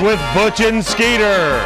with Butch and Skeeter.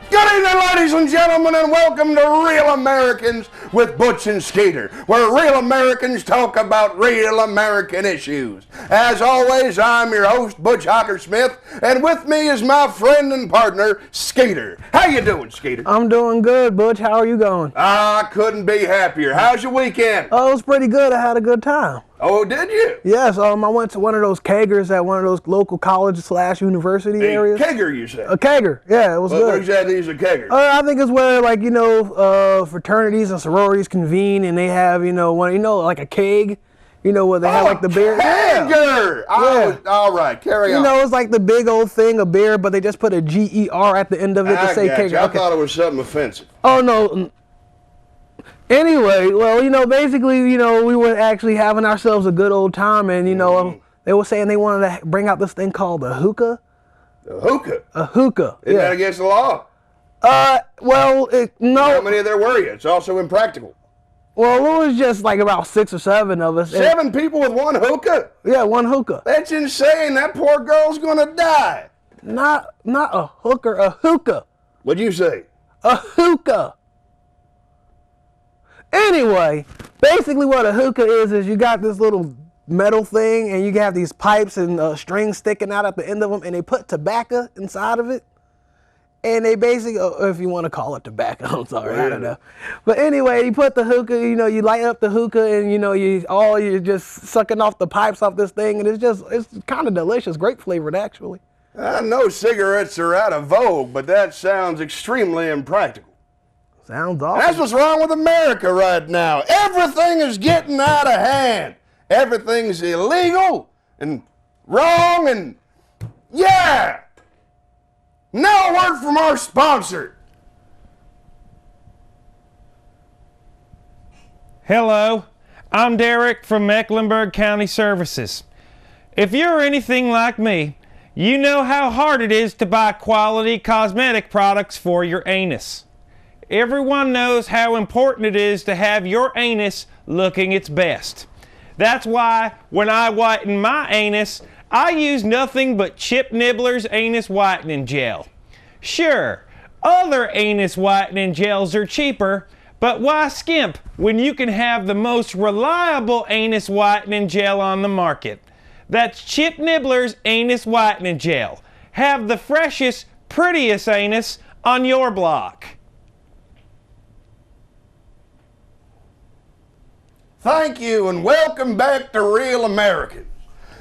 Good evening, ladies and gentlemen, and welcome to Real Americans with Butch and Skeeter, where real Americans talk about real American issues. As always, I'm your host, Butch Smith, and with me is my friend and partner, Skeeter. How you doing, Skeeter? I'm doing good, Butch. How are you going? I couldn't be happier. How's your weekend? Oh, it was pretty good. I had a good time. Oh, did you? Yes, I went to one of those kegers at one of those local college/university areas. Kegger, you said? A kegger, yeah, it was good. What exactly is a kegger? I think it's where, like, fraternities and sororities convene, and they have, like a keg, where they have like the beer. Kegger! Yeah. All right, carry on. It's like the big old thing of beer, but they just put a G-E-R at the end of it to say kegger. I thought it was something offensive. Oh, no. Anyway, well, basically, we were actually having ourselves a good old time, and, they were saying they wanted to bring out this thing called a hookah. A hookah? A hookah, Isn't that against the law? No. How many there were you? It's also impractical. Well, it was just like about 6 or 7 of us. 7 people with one hookah? Yeah, one hookah. That's insane. That poor girl's gonna die. Not a hooker, a hookah. What'd you say? A hookah. Anyway, basically what a hookah is you got this little metal thing, and you have these pipes and strings sticking out at the end of them, and they put tobacco inside of it. And they basically, if you want to call it tobacco, I'm sorry, I don't know. But anyway, you put the hookah, you light up the hookah, and you're just sucking off the pipes off this thing, and it's kind of delicious, grape flavored actually. I know cigarettes are out of vogue, but that sounds extremely impractical. Sounds awesome. That's what's wrong with America right now. Everything is getting out of hand. Everything's illegal and wrong and yeah. Now a word from our sponsor. Hello, I'm Derek from Mecklenburg County Services. If you're anything like me, you know how hard it is to buy quality cosmetic products for your anus. Everyone knows how important it is to have your anus looking its best. That's why when I whiten my anus, I use nothing but Chip Nibbler's Anus Whitening Gel. Sure, other anus whitening gels are cheaper, but why skimp when you can have the most reliable anus whitening gel on the market? That's Chip Nibbler's Anus Whitening Gel. Have the freshest, prettiest anus on your block. Thank you and welcome back to Real Americans.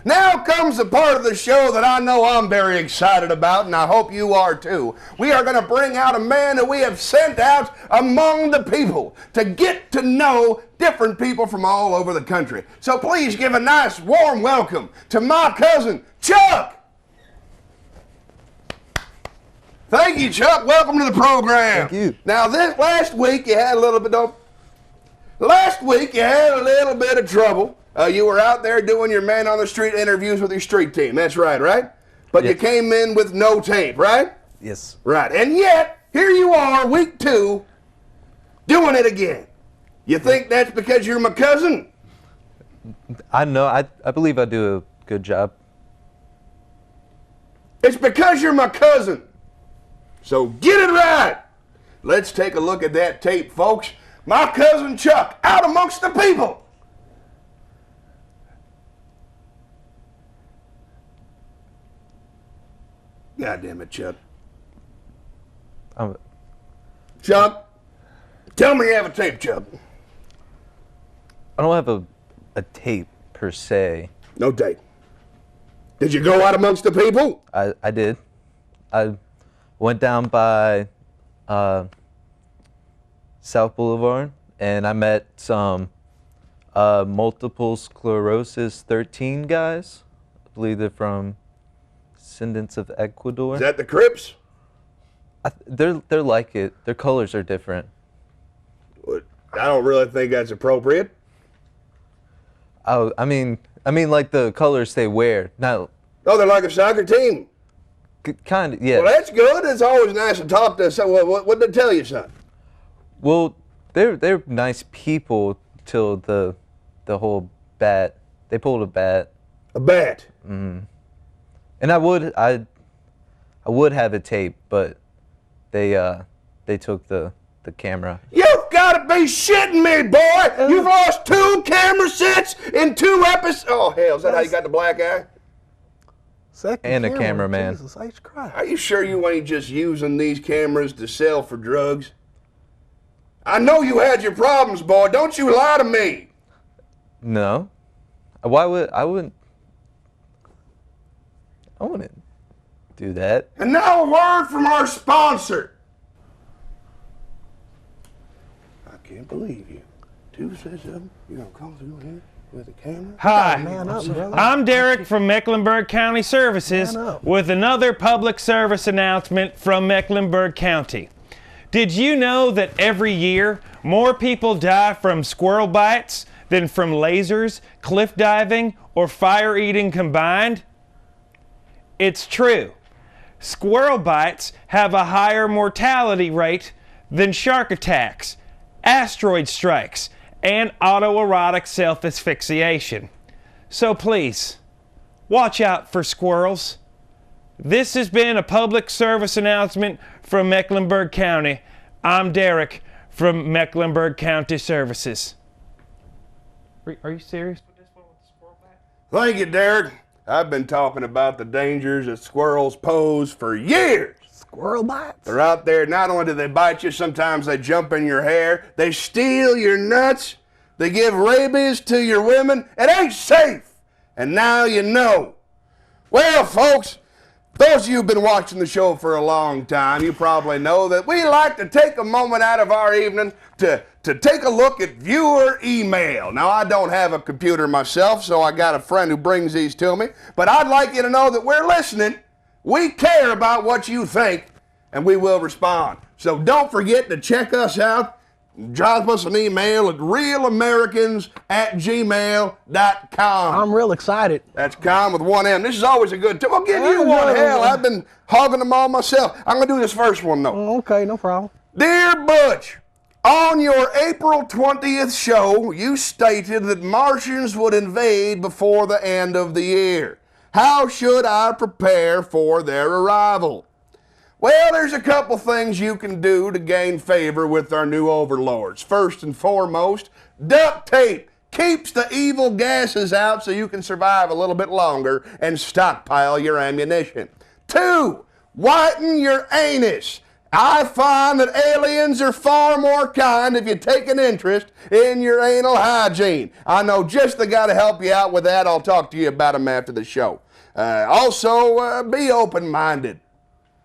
Now comes the part of the show that I know I'm very excited about, and I hope you are too. We are going to bring out a man that we have sent out among the people to get to know different people from all over the country. So please give a nice warm welcome to my cousin, Chuck. Thank you, Chuck. Welcome to the program. Thank you. Now, last week you had a little bit of trouble. You were out there doing your man on the street interviews with your street team. That's right? But Yes. you came in with no tape, right? Yes. Right. And yet, here you are, week 2, doing it again. You think that's because you're my cousin? I know. I believe I do a good job. It's because you're my cousin. So get it right. Let's take a look at that tape, folks. My cousin Chuck, out amongst the people. God damn it, Chuck. Chuck, tell me you have a tape, Chuck. I don't have a tape per se. No tape. Did you go out amongst the people? I did. I went down by South Boulevard, and I met some multiple sclerosis 13 guys. I believe they're from descendants of Ecuador. Is that the Crips? They're like it. Their colors are different. I don't really think that's appropriate. Oh, I mean, like the colors they wear. Not. Oh, they're like a soccer team. Kind of, yeah. Well, that's good. It's always nice to talk to someone. What did they tell you, son? Well, they're nice people till the whole bat. They pulled a bat. A bat. And I would have it taped, but they took the camera. You've got to be shitting me, boy! You've lost 2 camera sets in 2 episodes. Oh hell, is that how you got the black eye? Second And a camera, cameraman. Jesus H. Christ. Are you sure you ain't just using these cameras to sell for drugs? I know you had your problems, boy. Don't you lie to me. No. Why would I wouldn't do that. And now a word from our sponsor. I can't believe you. 2 says something. You gonna call through here with a camera? Hi, Man up, brother. I'm Derek from Mecklenburg County Services Man up. with another public service announcement from Mecklenburg County. Did you know that every year more people die from squirrel bites than from lasers, cliff diving, or fire eating combined? It's true. Squirrel bites have a higher mortality rate than shark attacks, asteroid strikes, and autoerotic self-asphyxiation. So please, watch out for squirrels. This has been a public service announcement from Mecklenburg County. I'm Derek from Mecklenburg County Services. Are you serious with this one with the squirrel bite? Thank you, Derek. I've been talking about the dangers that squirrels pose for years. Squirrel bites? They're out there, not only do they bite you, sometimes they jump in your hair, they steal your nuts, they give rabies to your women. It ain't safe. And now you know. Well, folks, those of you who've been watching the show for a long time, you probably know that we like to take a moment out of our evening to take a look at viewer email. Now, I don't have a computer myself, so I got a friend who brings these to me, but I'd like you to know that we're listening. We care about what you think, and we will respond. So don't forget to check us out. Drop us an email at RealAmericans@gmail.com. I'm real excited. That's com with 1 M. This is always a good time. I'll give you one. Hell, I've been hogging them all myself. I'm going to do this first one, though. Okay, no problem. Dear Butch, on your April 20th show, you stated that Martians would invade before the end of the year. How should I prepare for their arrival? Well, there's a couple things you can do to gain favor with our new overlords. First and foremost, duct tape keeps the evil gases out so you can survive a little bit longer and stockpile your ammunition. 2, whiten your anus. I find that aliens are far more kind if you take an interest in your anal hygiene. I know just the guy to help you out with that. I'll talk to you about him after the show. Also, be open-minded.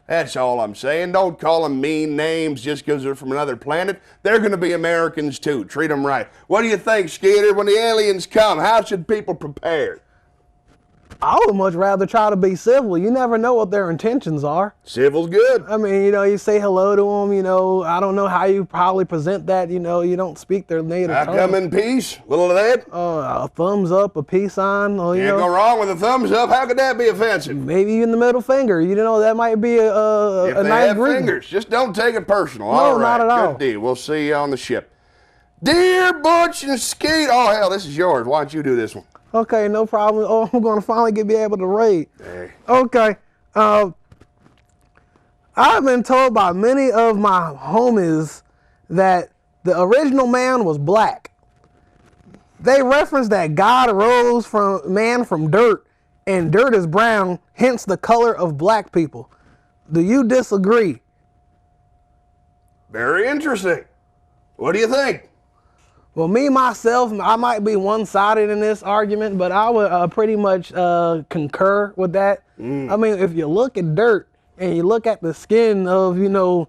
That's all I'm saying. Don't call them mean names just because they're from another planet. They're going to be Americans too. Treat them right. What do you think, Skeeter? When the aliens come, how should people prepare? I would much rather try to be civil. You never know what their intentions are. Civil's good. I mean, you say hello to them, I don't know how you probably present that, you don't speak their native I tongue. come in peace. Little of that. A thumbs up, a peace sign, or, Can't go wrong with a thumbs up. How could that be offensive? maybe even the middle finger. That might be If a they nice have greeting. fingers, just don't take it personal. No, All right, not at all. Good deal. We'll see you on the ship. Dear Butch and Skeet. Oh, hell, this is yours. Why don't you do this one? Okay, no problem. Oh, I'm going to finally be able to read. Hey. Okay. I've been told by many of my homies that the original man was black. They reference that God arose from man from dirt, and dirt is brown, hence the color of black people. Do you disagree? Very interesting. What do you think? Well, me, myself, I might be one-sided in this argument, but I would pretty much concur with that. I mean, if you look at dirt and you look at the skin of, the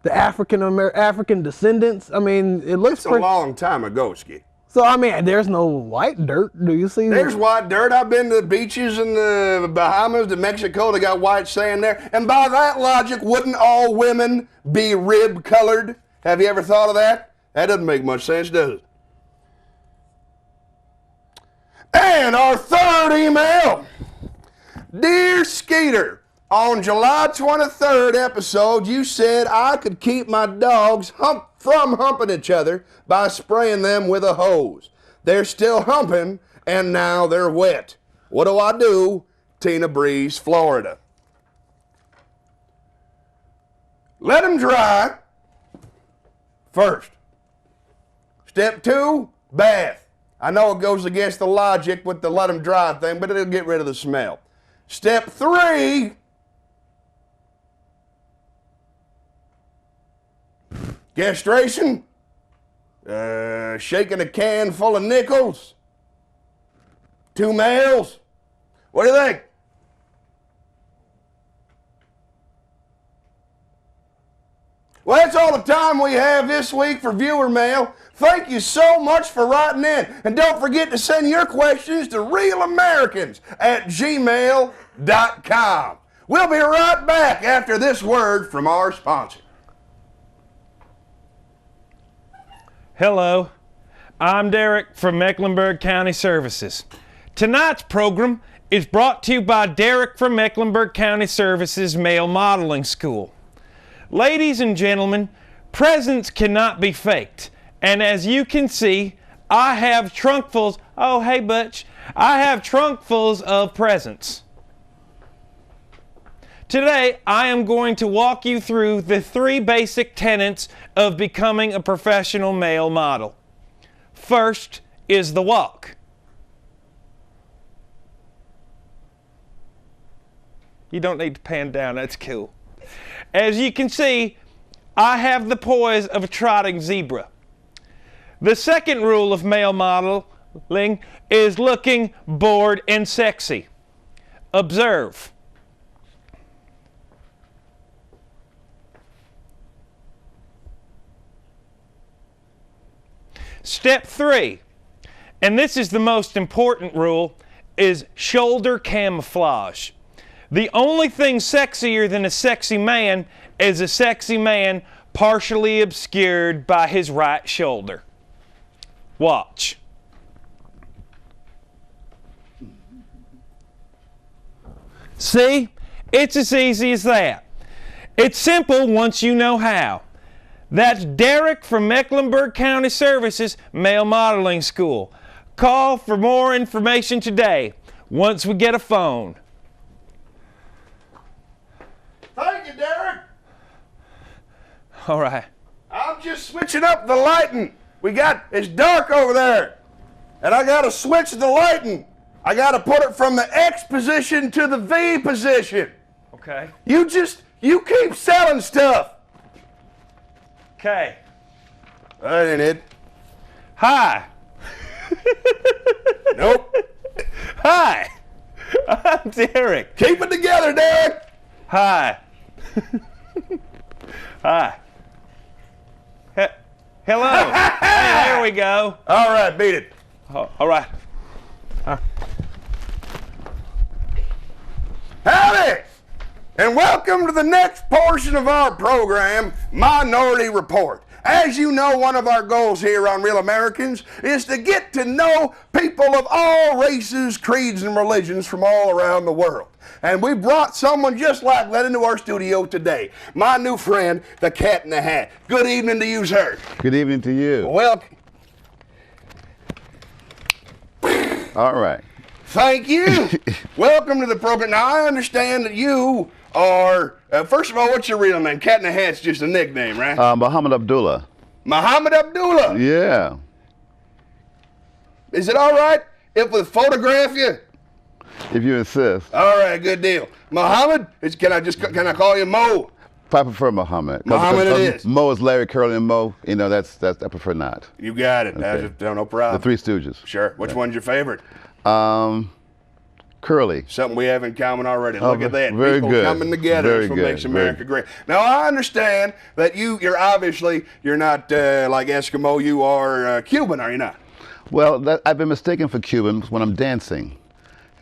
African descendants, I mean, it looks It's a long time ago, Skeet. So, I mean, there's no white dirt. Do you see? There's white dirt. I've been to the beaches in the Bahamas, to Mexico. They got white sand there. And by that logic, wouldn't all women be rib-colored? Have you ever thought of that? That doesn't make much sense, does it? And our third email. Dear Skeeter, on July 23rd episode, you said I could keep my dogs hump from humping each other by spraying them with a hose. They're still humping, and now they're wet. What do I do? Tina Breeze, Florida. Let them dry first. Step 2, bath. I know it goes against the logic with the let them dry thing, but it'll get rid of the smell. Step 3, castration. Shaking a can full of nickels. 2 males. What do you think? Well, that's all the time we have this week for viewer mail. Thank you so much for writing in. And don't forget to send your questions to RealAmericans@gmail.com. We'll be right back after this word from our sponsor. Hello, I'm Derek from Mecklenburg County Services. Tonight's program is brought to you by Derek from Mecklenburg County Services Male Modeling School. Ladies and gentlemen, presents cannot be faked. And as you can see, I have trunkfuls. Oh, hey, Butch. I have trunkfuls of presents. Today, I am going to walk you through the 3 basic tenets of becoming a professional male model. First is the walk. You don't need to pan down, that's cool. As you can see, I have the poise of a trotting zebra. The second rule of male modeling is looking bored and sexy. Observe. Step 3, and this is the most important rule, is shoulder camouflage. The only thing sexier than a sexy man is a sexy man partially obscured by his right shoulder. Watch. See? It's as easy as that. It's simple once you know how. That's Derek from Mecklenburg County Services Male Modeling School. Call for more information today once we get a phone. Thank you, Derek. All right. I'm just switching up the lighting. It's dark over there. And I got to switch the lighting. I got to put it from the X position to the V position. Okay. You keep selling stuff. Okay. That ain't it. Hi. Nope. Hi. I'm Derek. Keep it together, Derek. Hi. Hi. Hello. Hey, there we go. All right, beat it. All right. Howdy, and welcome to the next portion of our program, Minority Report. As you know, one of our goals here on Real Americans is to get to know people of all races, creeds, and religions from all around the world. And we brought someone just like that into our studio today. My new friend, the Cat in the Hat. Good evening to you, sir. Good evening to you. Welcome. All right. Thank you. Welcome to the program. Now, I understand that you are, first of all, what's your real name? Cat in the Hat's just a nickname, right? Muhammad Abdullah. Muhammad Abdullah. Yeah. Is it all right if we photograph you? If you insist. All right, good deal. Muhammad, can I call you Mo? I prefer Muhammad. Muhammad it is. Mo is Larry, Curly, and Mo. You know, I prefer not. You got it. Okay. No problem. The Three Stooges. Sure. Which one's your favorite? Curly. Something we have in common already. Look at that. Very People good. coming together Very is what good. makes America great. Now, I understand that you're obviously, you're not like Eskimo. You are Cuban, are you not? Well, I've been mistaken for Cuban when I'm dancing.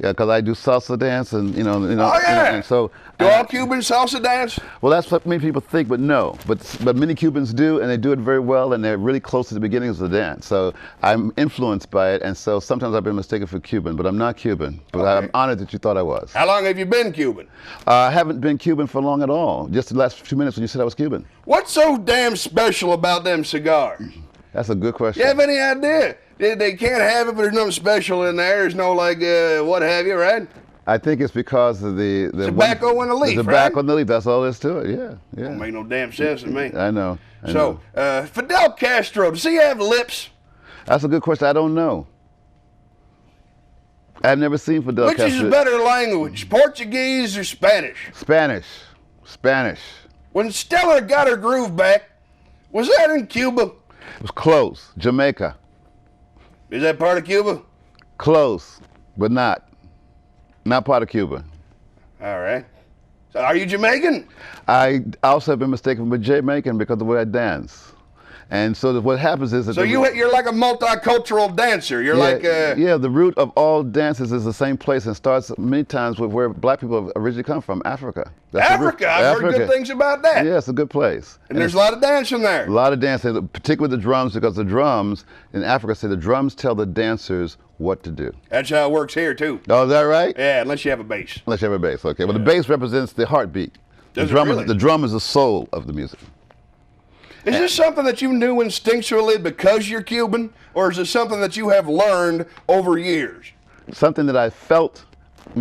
Yeah, because I do salsa dance, and Oh, yeah. and so. Do all Cubans salsa dance? Well, that's what many people think, but no. But many Cubans do, and they do it very well, and they're really close to the beginnings of the dance. So I'm influenced by it, and so sometimes I've been mistaken for Cuban, but I'm not Cuban. But Okay. I'm honored that you thought I was. How long have you been Cuban? I haven't been Cuban for long at all. Just the last few minutes when you said I was Cuban. What's so damn special about them cigars? That's a good question. You have any idea? They can't have it, but there's nothing special in there. There's no like what have you, right? I think it's because of the Tobacco in the leaf, the tobacco right? in the leaf. That's all there is to it. Yeah, yeah. Don't make no damn sense to me. I know. I So, know. Fidel Castro, does he have lips? That's a good question. I don't know. I've never seen Fidel Which Castro. is better language, Portuguese or Spanish? Spanish. Spanish. When Stella got her groove back, was that in Cuba? It was close. Jamaica. Is that part of Cuba? Close, but not. Not part of Cuba. All right. So are you Jamaican? I also have been mistaken for Jamaican because of the way I dance. And so what happens is that So you're like a multicultural dancer. You're like yeah, the root of all dances is the same place and starts many times with where black people have originally come from, Africa. That's the root. Africa. I've heard good things about that. Yeah, it's a good place. And there's a lot of dancing there. A lot of dancing, particularly the drums, because the drums in Africa say the drums tell the dancers what to do. That's how it works here too. Oh, is that right? Yeah, unless you have a bass. Unless you have a bass, okay. Well, the bass represents the heartbeat. Does it really? The drum is the soul of the music. Is this something that you knew instinctually because you're Cuban, or is it something that you have learned over years? Something that I felt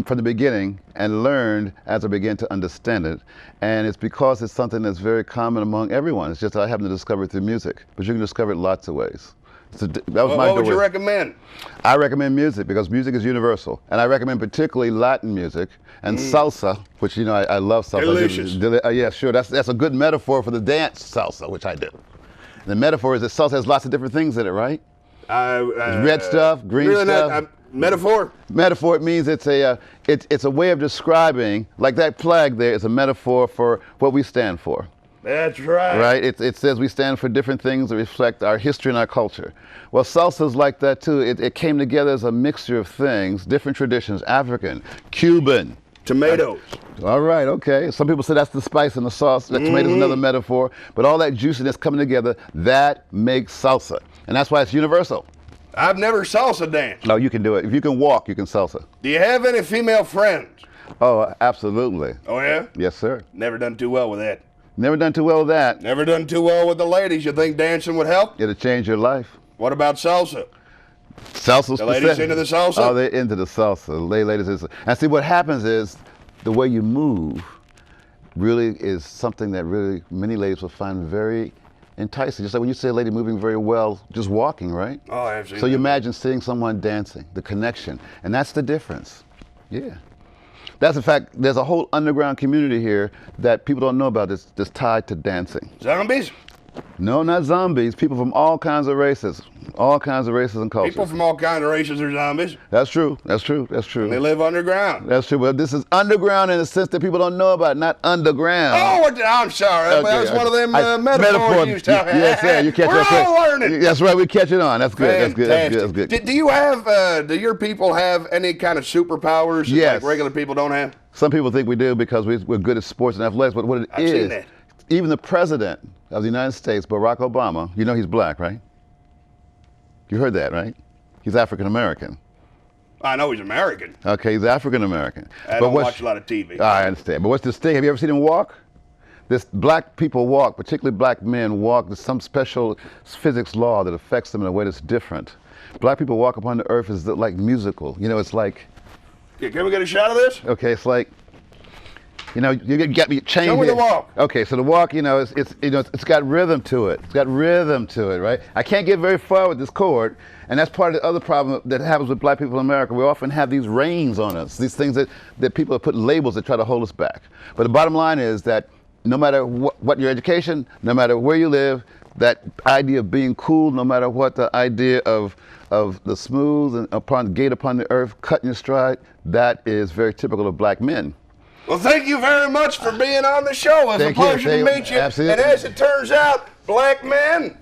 from the beginning and learned as I began to understand it. And it's because it's something that's very common among everyone. It's just that I happen to discover it through music, but you can discover it lots of ways. So that was my What would you doorway. recommend? I recommend music because music is universal. And I recommend particularly Latin music and salsa, which, I love salsa. Delicious. Yeah, sure. That's a good metaphor for the dance salsa, which I do. The metaphor is that salsa has lots of different things in it, right? There's red stuff, green really stuff. Metaphor? Metaphor, it means it's a way of describing, like that flag there is a metaphor for what we stand for. That's right. Right? It says we stand for different things that reflect our history and our culture. Well, salsa's like that too. It came together as a mixture of things, different traditions, African, Cuban. Tomatoes. All right, okay. Some people say that's the spice in the sauce. That tomato's another metaphor. But all that juiciness coming together, that makes salsa. And that's why it's universal. I've never salsa danced. No, you can do it. If you can walk, you can salsa. Do you have any female friends? Oh, absolutely. Oh, yeah? Yes, sir. Never done too well with that. Never done too well with that. Never done too well with the ladies. You think dancing would help? It'll change your life. What about salsa? Salsa. The ladies into the salsa? Oh, they're into the salsa. The ladies and see what happens is the way you move really is something that really many ladies will find very enticing. Just like when you see a lady moving very well, just walking, right? Oh, absolutely. So you imagine seeing someone dancing, the connection, and that's the difference. Yeah. That's in fact, there's a whole underground community here that people don't know about that's tied to dancing. Zombies? No, not zombies. People from all kinds of races and cultures. People from all kinds of races are zombies. That's true. That's true. That's true. They live underground. That's true. But this is underground in a sense that people don't know about, not underground. Oh, I'm sorry. Okay, That was one of them metaphors metaphors you used to have. Yes, sir. You catch We're that. all learning. That's right. We catch it on. That's good. Fantastic. That's good. Do you have, do your people have any kind of superpowers that Yes. like regular people don't have? Some people think we do because we're good at sports and athletics, but what it I've is, seen that. even the president of the United States, Barack Obama, you know he's black, right? You heard that, right? He's African American. I know he's American. Okay, he's African American. I don't watch a lot of TV. I understand. But what's this thing? Have you ever seen him walk? This black people walk, particularly black men walk. There's some special physics law that affects them in a way that's different. Black people walk upon the earth is like musical. It's like. Yeah, can we get a shot of this? Okay, it's like. You get me chained. Show me the walk. Okay, so the walk, it's got rhythm to it. It's got rhythm to it, right? I can't get very far with this chord, and that's part of the other problem that happens with black people in America. We often have these reins on us, these things that people have put labels that try to hold us back. But the bottom line is that no matter what your education, no matter where you live, that idea of being cool, no matter what the idea of the smooth and gait upon the earth, cutting your stride, that is very typical of black men. Well, thank you very much for being on the show. It's a pleasure to meet you. Absolutely. And as it turns out, black men.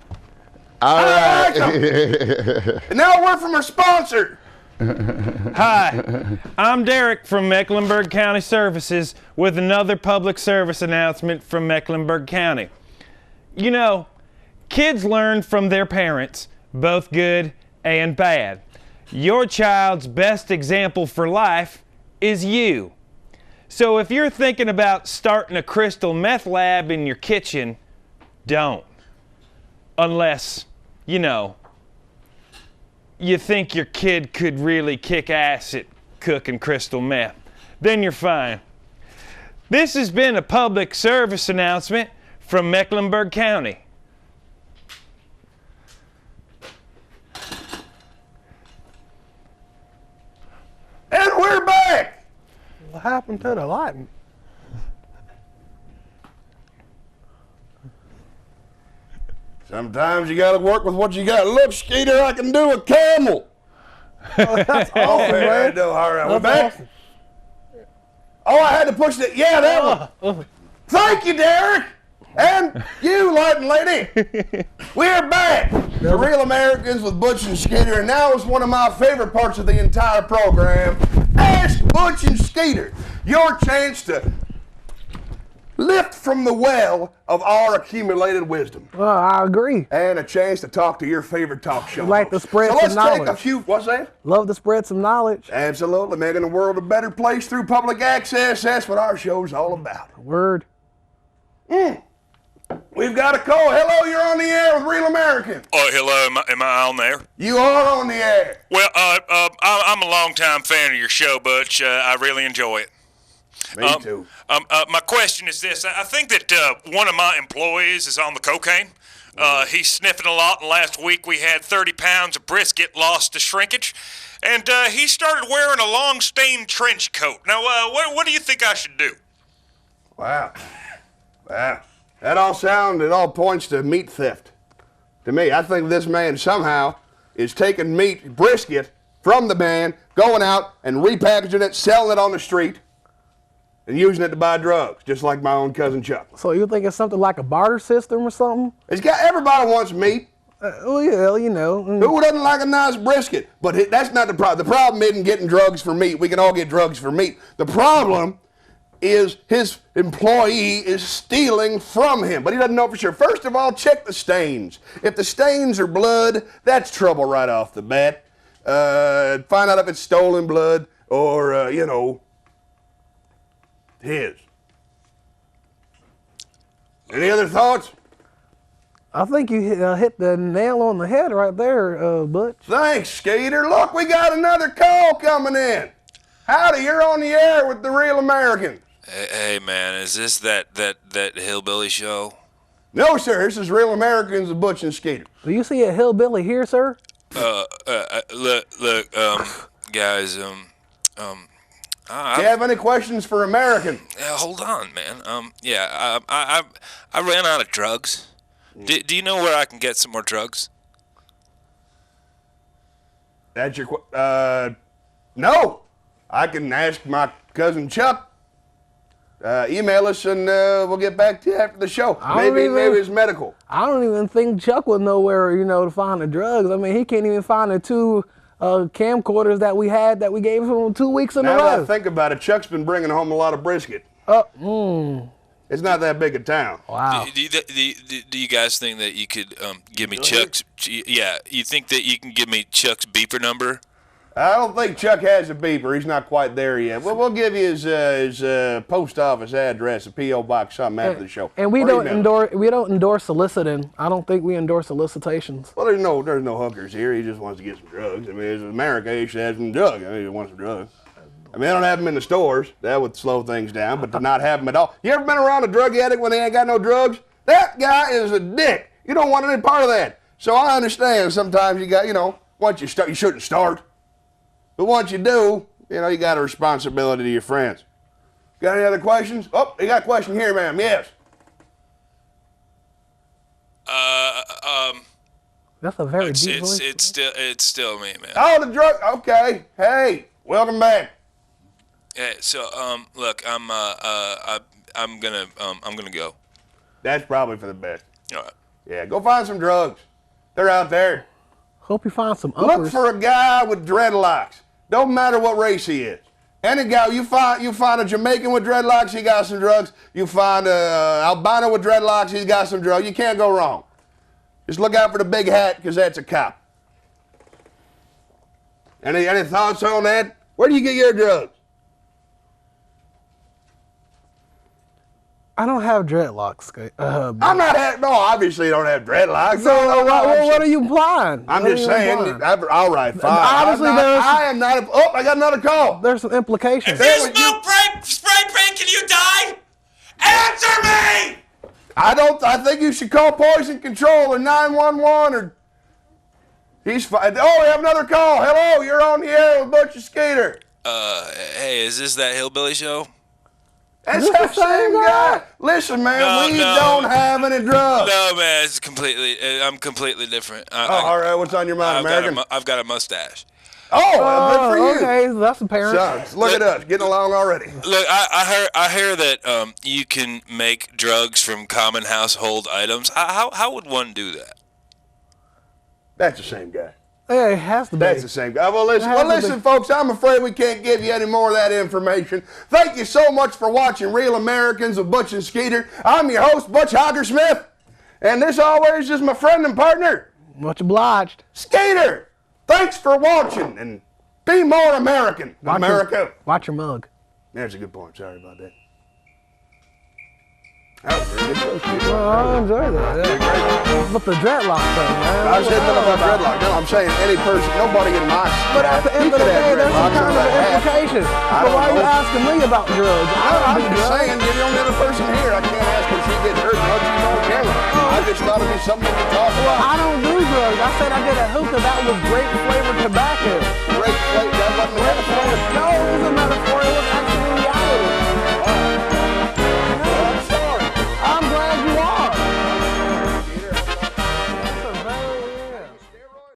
All I right. like 'em. And now a word from our sponsor. Hi, I'm Derek from Mecklenburg County Services with another public service announcement from Mecklenburg County. You know, kids learn from their parents, both good and bad. Your child's best example for life is you. So if you're thinking about starting a crystal meth lab in your kitchen, don't. Unless, you know, you think your kid could really kick ass at cooking crystal meth. Then you're fine. This has been a public service announcement from Mecklenburg County. And we're back. What happened to the lighting? Sometimes you gotta work with what you got. Look, Skeeter, I can do a camel. That's awesome, man. All right, we're That's back. awesome. Oh, I had to push it. Yeah, that one. Thank you, Derek. And you, lighting lady. We're back. The Real Americans with Butch and Skeeter. And now is one of my favorite parts of the entire program. Ask Butch and Skeeter. Your chance to lift from the well of our accumulated wisdom. Well, I agree. And a chance to talk to your favorite talk show Like to host. spread So some let's take a knowledge. few, what's that? Love to spread some knowledge. Absolutely, making the world a better place through public access. That's what our show's all about. Word. We've got a call. Hello, you're on the air with Real Americans. Oh, hello. Am I on there? You are on the air. Well, I'm a longtime fan of your show, Butch. I really enjoy it. Me too. My question is this. I think that one of my employees is on the cocaine. He's sniffing a lot, and last week we had 30 pounds of brisket lost to shrinkage. And he started wearing a long stained trench coat. Now, what do you think I should do? Wow. Wow. That all points to meat theft. To me, I think this man somehow is taking meat, brisket, from the man, going out and repackaging it, selling it on the street, and using it to buy drugs, just like my own cousin Chuck. So you think it's something like a barter system or something? Everybody wants meat. Well, yeah, you know. Who doesn't like a nice brisket? But that's not the problem. The problem isn't getting drugs for meat. We can all get drugs for meat. The problem is his employee is stealing from him, but he doesn't know for sure. First of all, check the stains. If the stains are blood, that's trouble right off the bat. Find out if it's stolen blood or, his. Any other thoughts? I think you hit the nail on the head right there, Butch. Thanks, Skeeter. Look, we got another call coming in. Howdy, you're on the air with the Real Americans. Hey, man, is this that hillbilly show? No, sir. This is Real Americans with Butch and Skeeter. Do you see a hillbilly here, sir? Look, guys, Do you have any questions for Americans? hold on, man. I ran out of drugs. Do you know where I can get some more drugs? That's your no. I can ask my cousin Chuck. Email us and we'll get back to you after the show. Maybe it's medical. I don't even think Chuck would know where, to find the drugs. I mean, he can't even find the two camcorders that we gave him 2 weeks in a Now row. that I think about it, Chuck's been bringing home a lot of brisket. It's not that big a town. Wow. Do you guys think that you could give me Chuck's? Yeah, you think that you can give me Chuck's beeper number? I don't think Chuck has a beeper. He's not quite there yet. Well, we'll give you his post office address, a P.O. box, something after the show. And we Or don't email us. endorse soliciting. I don't think we endorse solicitations. Well, there's no hookers here. He just wants to get some drugs. I mean, it's America. He should have some drugs. I mean, he wants some drugs. I mean, they don't have them in the stores. That would slow things down, but to not have them at all. You ever been around a drug addict when they ain't got no drugs? That guy is a dick. You don't want any part of that. So I understand sometimes you got, once you start, you shouldn't start. But once you do, you got a responsibility to your friends. Got any other questions? Oh, you got a question here, ma'am. Yes. That's a very deep voice. It's still me, man. Oh, the drug. Okay. Hey, welcome back. Yeah, so look, I'm gonna go. That's probably for the best. All right. Yeah, go find some drugs. They're out there. Hope you find some Look uppers. for a guy with dreadlocks. Don't matter what race he is. Any guy, you find a Jamaican with dreadlocks, he got some drugs. You find a albino with dreadlocks, he's got some drugs. You can't go wrong. Just look out for the big hat, because that's a cop. Any thoughts on that? Where do you get your drugs? I don't have dreadlocks. I'm not no, obviously you don't have dreadlocks. So what are you implying? I'm just saying, all right, fine. Obviously I am not, I got another call. There's some implications. If you smoke spray paint, can you die? Answer me! I think you should call poison control or 911 or... He's fine. Oh, we have another call. Hello, you're on the air with Butch and Skeeter. Hey, is this that hillbilly show? That's the same guy. Listen, man, we don't have any drugs. No, man, I'm completely different. All right, what's on your mind, American? I've got a mustache. Oh, well, good for you. Okay, that's apparent. So, look at us, getting along already. Look, I hear that you can make drugs from common household items. How would one do that? That's the same guy. Yeah, it has to be. That's the same guy. Well, listen, folks, I'm afraid we can't give you any more of that information. Thank you so much for watching Real Americans with Butch and Skeeter. I'm your host, Butch Hoggersmith, and this always is my friend and partner, Much obliged. Skeeter. Thanks for watching, and be more American. America. Watch your mug. There's a good point. Sorry about that. That was very good show, Skeeter. I enjoy that. Yeah. But the dreadlock thing, man. I said nothing about dreadlock. No, I'm saying any person, nobody in my But at the end of the day, there's some kind of implication. But why are you asking me about drugs? I'm just saying, you're the only other person here. I can't ask if she gets her drugs. She's on camera. I just thought it'd be something to talk about. I don't do drugs. I said I did a hookah that was grape flavored tobacco.